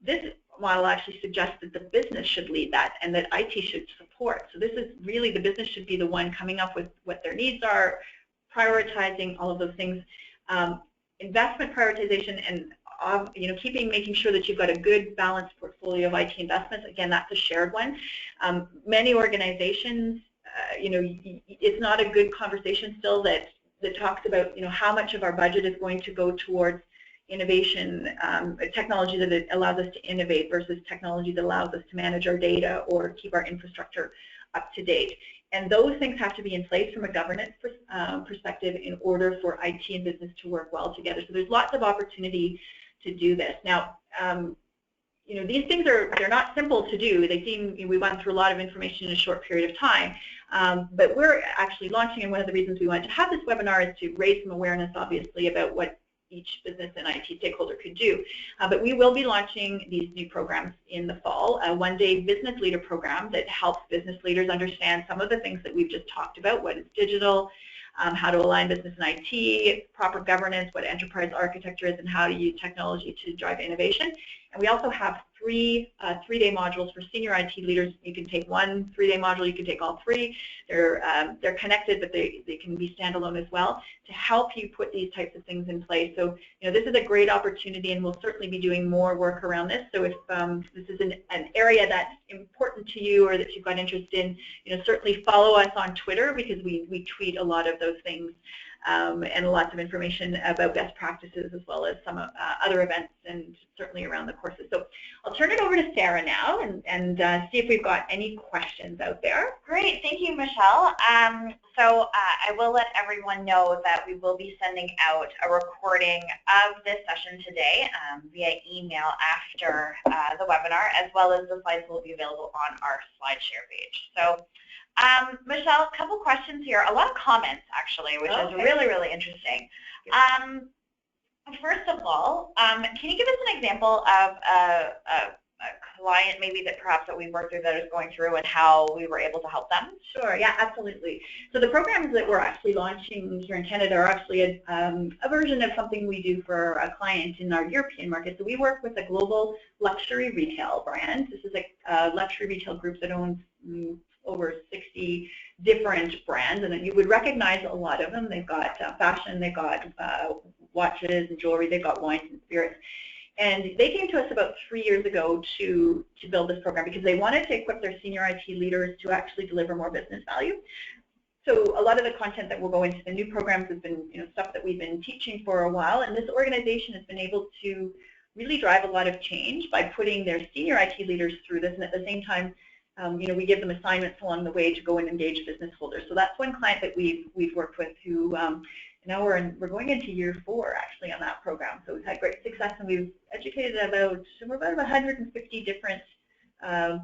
This model actually suggests that the business should lead that and that IT should support. So this is really, the business should be the one coming up with what their needs are, prioritizing all of those things, investment prioritization, and making sure that you've got a good balanced portfolio of IT investments. Again, that's a shared one. Many organizations, it's not a good conversation still that talks about how much of our budget is going to go towards innovation, technology that allows us to innovate versus technology that allows us to manage our data or keep our infrastructure up to date. And those things have to be in place from a governance perspective in order for IT and business to work well together. So there's lots of opportunity to do this. Now, these things they're not simple to do. They seem, we went through a lot of information in a short period of time, but we're actually launching, and one of the reasons we wanted to have this webinar is to raise some awareness, obviously, about what each business and IT stakeholder could do. But we will be launching these new programs in the fall, a one-day business leader program that helps business leaders understand some of the things that we've just talked about, what is digital, how to align business and IT, proper governance, what enterprise architecture is, and how to use technology to drive innovation. And we also have three three-day modules for senior IT leaders. You can take one three-day module, you can take all three. They're connected, but they can be standalone as well to help you put these types of things in place. So, this is a great opportunity, and we'll certainly be doing more work around this. So if this is an area that's important to you or that you've got interest in, certainly follow us on Twitter, because we tweet a lot of those things. And lots of information about best practices, as well as some other events, and certainly around the courses. So I'll turn it over to Sarah now and see if we've got any questions out there.
Great, thank you, Michelle. So I will let everyone know that we will be sending out a recording of this session today via email after the webinar, as well as the slides will be available on our SlideShare page. So Michelle, a couple questions here, a lot of comments actually, which is really, really interesting. First of all, can you give us an example of a client maybe that perhaps that we worked through that is going through and how we were able to help them?
Sure, yeah, absolutely. So the programs that we're actually launching here in Canada are actually a version of something we do for a client in our European market. So we work with a global luxury retail brand. This is a luxury retail group that owns over 60 different brands, and you would recognize a lot of them. They've got fashion, they've got watches and jewelry, they've got wines and spirits. And they came to us about 3 years ago to build this program because they wanted to equip their senior IT leaders to actually deliver more business value. So a lot of the content that will go into the new programs has been stuff that we've been teaching for a while, and this organization has been able to really drive a lot of change by putting their senior IT leaders through this, and at the same time we give them assignments along the way to go and engage business holders. So that's one client that we've worked with who now we're going into year 4 actually on that program. So we've had great success, and we've educated about 150 different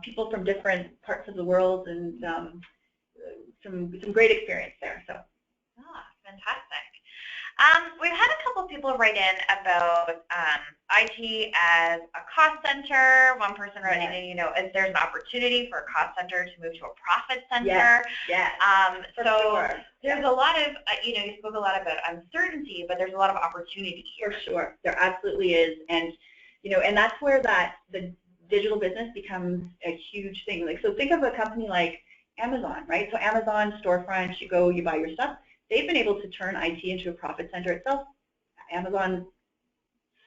people from different parts of the world, and some great experience there. So
fantastic. We've had a couple people write in about IT as a cost center. One person wrote in, if there's an opportunity for a cost center to move to a profit center.
Yes.
There's a lot of, you spoke a lot about uncertainty, but there's a lot of opportunity here.
For sure, there absolutely is, and and that's where the digital business becomes a huge thing. Like, so think of a company like Amazon, right? So Amazon storefront, you go, you buy your stuff. They've been able to turn IT into a profit center itself. Amazon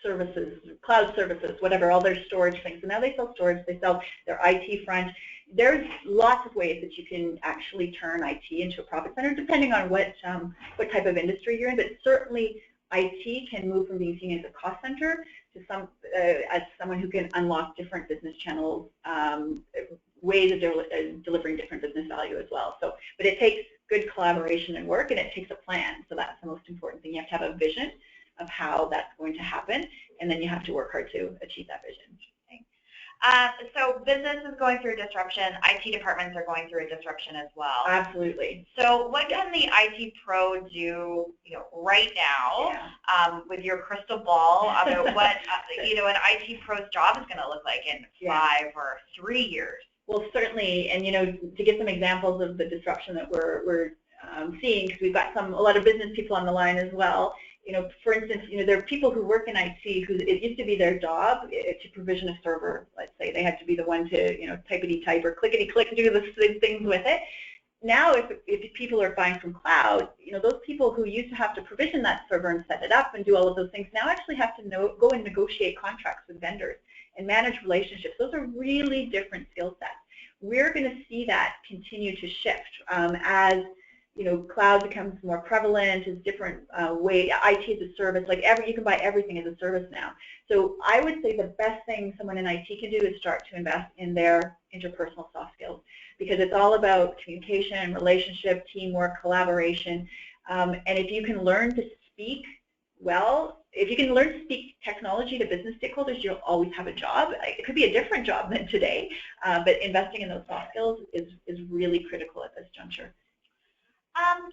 services, cloud services, whatever, all their storage things. So now they sell storage, they sell their IT front. There's lots of ways that you can actually turn IT into a profit center, depending on what type of industry you're in. But certainly, IT can move from being seen as a cost center to as someone who can unlock different business channels, ways of delivering different business value as well. So, but it takes good collaboration and work, and it takes a plan. So that's the most important thing. You have to have a vision of how that's going to happen, and then you have to work hard to achieve that vision.
So business is going through disruption. IT departments are going through a disruption as well.
Absolutely.
So what can the IT pro do, right now, with your crystal ball about what an IT pro's job is going to look like in 5 or 3 years?
Well, certainly, and to give some examples of the disruption that we're seeing, because we've got a lot of business people on the line as well. For instance, there are people who work in IT who it used to be their job to provision a server. Let's say they had to be the one to typity type or clickety click, do the things with it. Now, if people are buying from cloud, those people who used to have to provision that server and set it up and do all of those things now actually have to go and negotiate contracts with vendors and manage relationships. Those are really different skill sets. We're going to see that continue to shift as cloud becomes more prevalent, is different way. IT as a service, like you can buy everything as a service now. So I would say the best thing someone in IT can do is start to invest in their interpersonal soft skills, because it's all about communication, relationship, teamwork, collaboration, and if you can learn to speak well, if you can learn to speak technology to business stakeholders, you'll always have a job. It could be a different job than today, but investing in those soft skills is really critical at this juncture.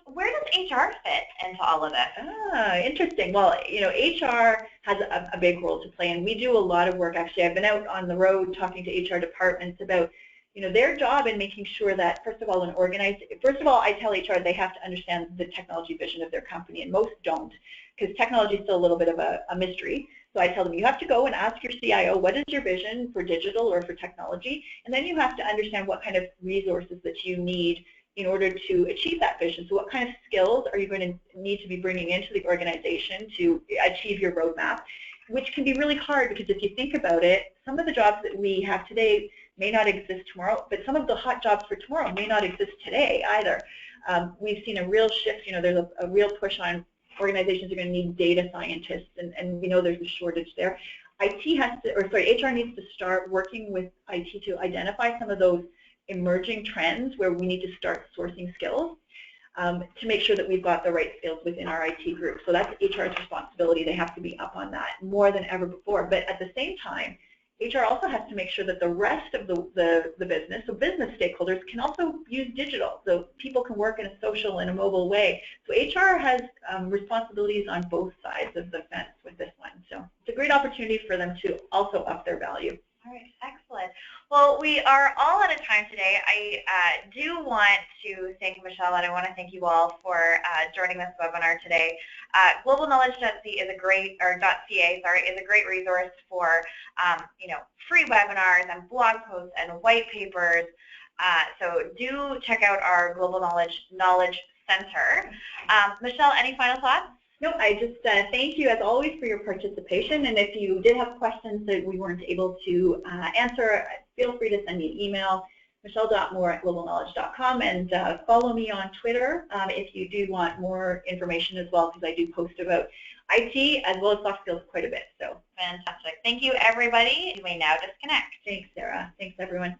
Where does HR fit into all of this?
Interesting. Well, HR has a big role to play, and we do a lot of work. Actually, I've been out on the road talking to HR departments about, their job in making sure that, first of all, I tell HR they have to understand the technology vision of their company, and most don't, because technology is still a little bit of a mystery. So I tell them, you have to go and ask your CIO, what is your vision for digital or for technology? And then you have to understand what kind of resources that you need in order to achieve that vision. So what kind of skills are you going to need to be bringing into the organization to achieve your roadmap, which can be really hard, because if you think about it, some of the jobs that we have today may not exist tomorrow, but some of the hot jobs for tomorrow may not exist today either. We've seen a real shift. There's a real push on organizations are going to need data scientists, and we know there's a shortage there. HR needs to start working with IT to identify some of those emerging trends where we need to start sourcing skills to make sure that we've got the right skills within our IT group. So that's HR's responsibility. They have to be up on that more than ever before. But at the same time, HR also has to make sure that the rest of the business, so business stakeholders, can also use digital, so people can work in a social and a mobile way. So HR has responsibilities on both sides of the fence with this one. So it's a great opportunity for them to also up their value.
All right, excellent. Well, we are all out of time today. I do want to thank Michelle, and I want to thank you all for joining this webinar today. GlobalKnowledge.ca is a great, is a great resource for free webinars and blog posts and white papers. So do check out our Global Knowledge Center. Michelle, any final thoughts?
No, I just thank you as always for your participation, and if you did have questions that we weren't able to answer, feel free to send me an email, michelle.moore@globalknowledge.com, and follow me on Twitter if you do want more information as well, because I do post about IT as well as soft skills quite a bit. So
fantastic. Thank you, everybody. You may now disconnect.
Thanks, Sarah. Thanks, everyone.